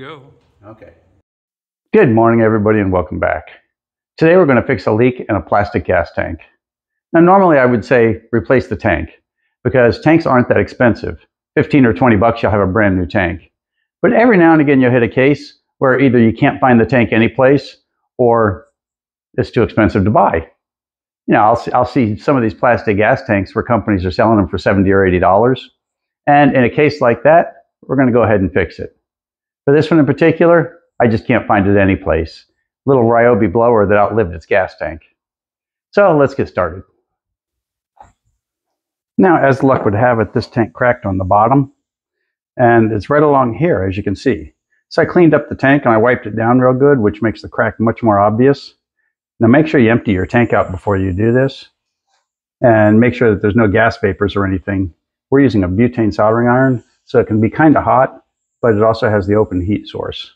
go. Okay. Good morning, everybody, and welcome back. Today we're going to fix a leak in a plastic gas tank. Now, normally I would say replace the tank because tanks aren't that expensive. 15 or 20 bucks, you'll have a brand new tank. But every now and again, you'll hit a case where either you can't find the tank anyplace or it's too expensive to buy. You know, I'll see some of these plastic gas tanks where companies are selling them for $70 or $80. And in a case like that, we're going to go ahead and fix it. For this one in particular, I just can't find it any place. Little Ryobi blower that outlived its gas tank. So let's get started. Now, as luck would have it, this tank cracked on the bottom, and it's right along here, as you can see. So I cleaned up the tank and I wiped it down real good, which makes the crack much more obvious. Now make sure you empty your tank out before you do this, and make sure that there's no gas vapors or anything. We're using a butane soldering iron, so it can be kind of hot, but it also has the open heat source.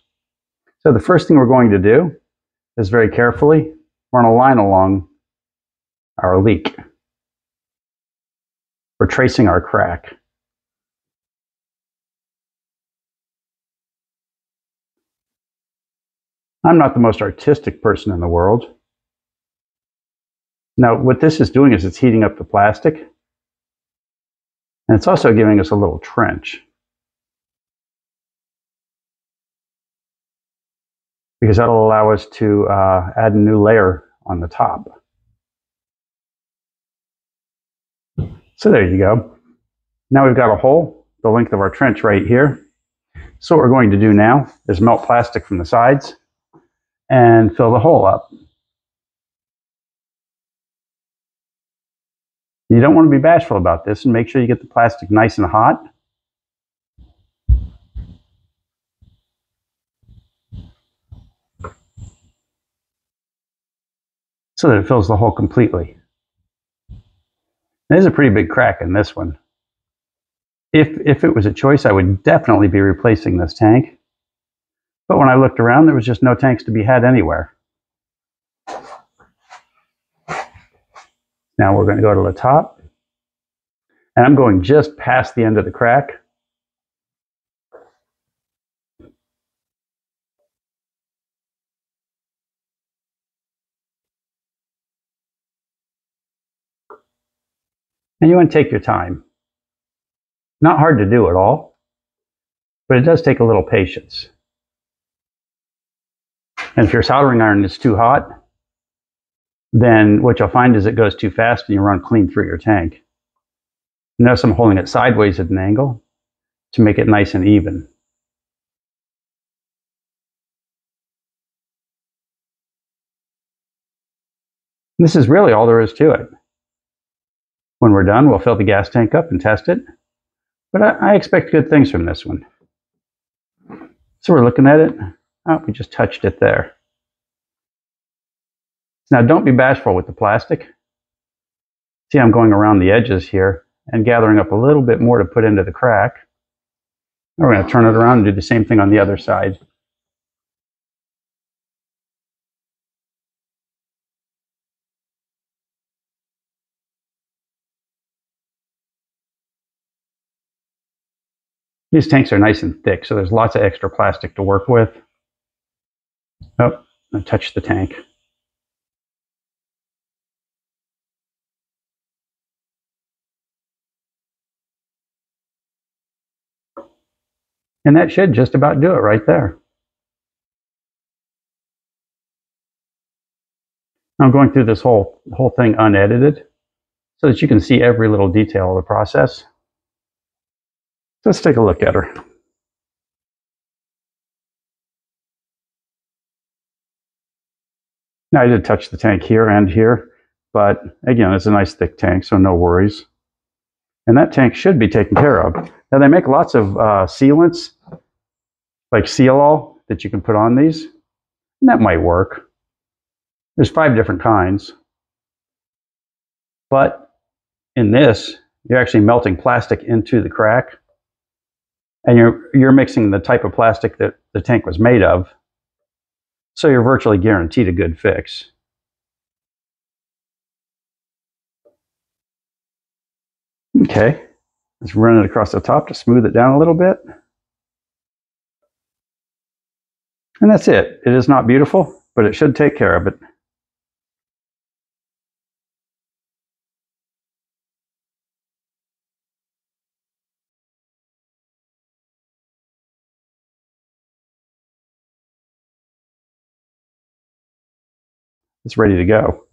So the first thing we're going to do is very carefully run a line along our leak. We're tracing our crack. I'm not the most artistic person in the world. Now, what this is doing is it's heating up the plastic, and it's also giving us a little trench. Because that'll allow us to add a new layer on the top. So there you go. Now we've got a hole the length of our trench right here. So what we're going to do now is melt plastic from the sides and fill the hole up. You don't want to be bashful about this, and make sure you get the plastic nice and hot. So that it fills the hole completely. There's a pretty big crack in this one. If it was a choice, I would definitely be replacing this tank. But when I looked around, there was just no tanks to be had anywhere. Now we're going to go to the top. And I'm going just past the end of the crack. And you want to take your time. Not hard to do at all, but it does take a little patience. And if your soldering iron is too hot, then what you'll find is it goes too fast and you run clean through your tank. Notice I'm holding it sideways at an angle to make it nice and even. This is really all there is to it. When we're done, we'll fill the gas tank up and test it. But I expect good things from this one. So we're looking at it. Oh, we just touched it there. Now don't be bashful with the plastic. See, I'm going around the edges here and gathering up a little bit more to put into the crack. Now we're going to turn it around and do the same thing on the other side. These tanks are nice and thick, so there's lots of extra plastic to work with. Oh, I touched the tank. And that should just about do it right there. I'm going through this whole thing unedited so that you can see every little detail of the process. Let's take a look at her. Now I did touch the tank here and here, but again, it's a nice thick tank, so no worries. And that tank should be taken care of. Now they make lots of sealants, like Seal-All, that you can put on these, and that might work. There's 5 different kinds. But in this, you're actually melting plastic into the crack, and you're mixing the type of plastic that the tank was made of, so you're virtually guaranteed a good fix. Okay, let's run it across the top to smooth it down a little bit. And that's it. It is not beautiful, but it should take care of it. It's ready to go.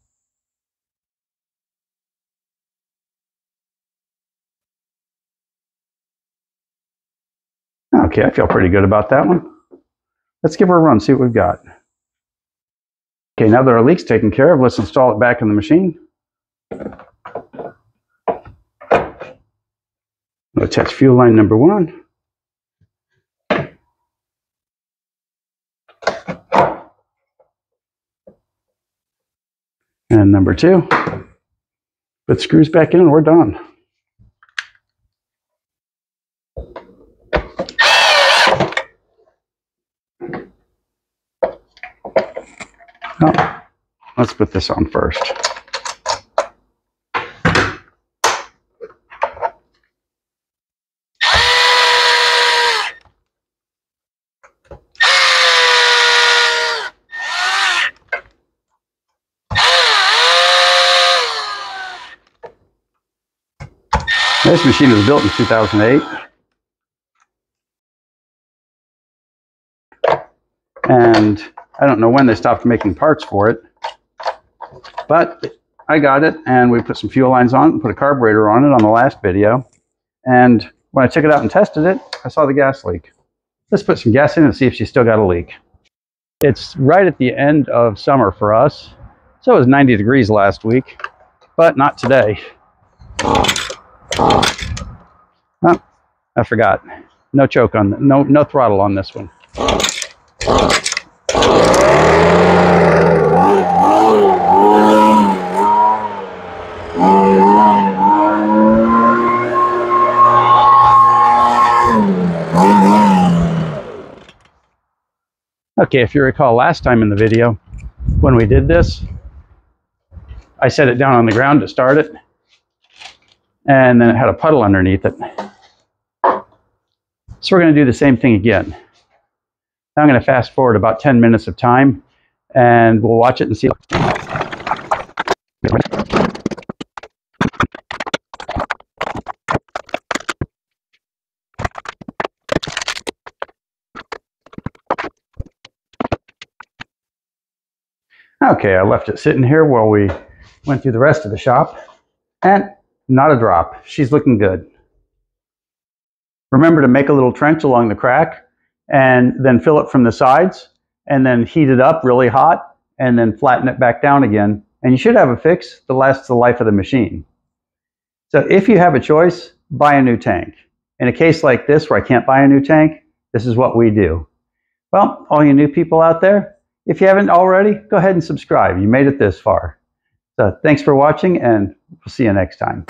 Okay, I feel pretty good about that one. Let's give her a run, see what we've got. Okay, now that our leak's taken care of, let's install it back in the machine. We'll attach fuel line number 1. And number 2. Put screws back in and we're done. Oh, let's put this on first. This machine was built in 2008. And I don't know when they stopped making parts for it, but I got it, and we put some fuel lines on it and put a carburetor on it on the last video. And when I took it out and tested it, I saw the gas leak. Let's put some gas in and see if she's still got a leak. It's right at the end of summer for us. So it was 90 degrees last week, but not today. Oh, I forgot. No choke on, no throttle on this one. Okay, if you recall last time in the video, when we did this, I set it down on the ground to start it, and then it had a puddle underneath it. So we're going to do the same thing again. Now I'm going to fast forward about 10 minutes of time, and we'll watch it and see. Okay, I left it sitting here while we went through the rest of the shop, and not a drop. She's looking good. Remember to make a little trench along the crack and then fill it from the sides and then heat it up really hot and then flatten it back down again. And you should have a fix that lasts the life of the machine. So if you have a choice, buy a new tank. In a case like this where I can't buy a new tank, this is what we do. Well, all you new people out there, if you haven't already, go ahead and subscribe. You made it this far. So thanks for watching, and we'll see you next time.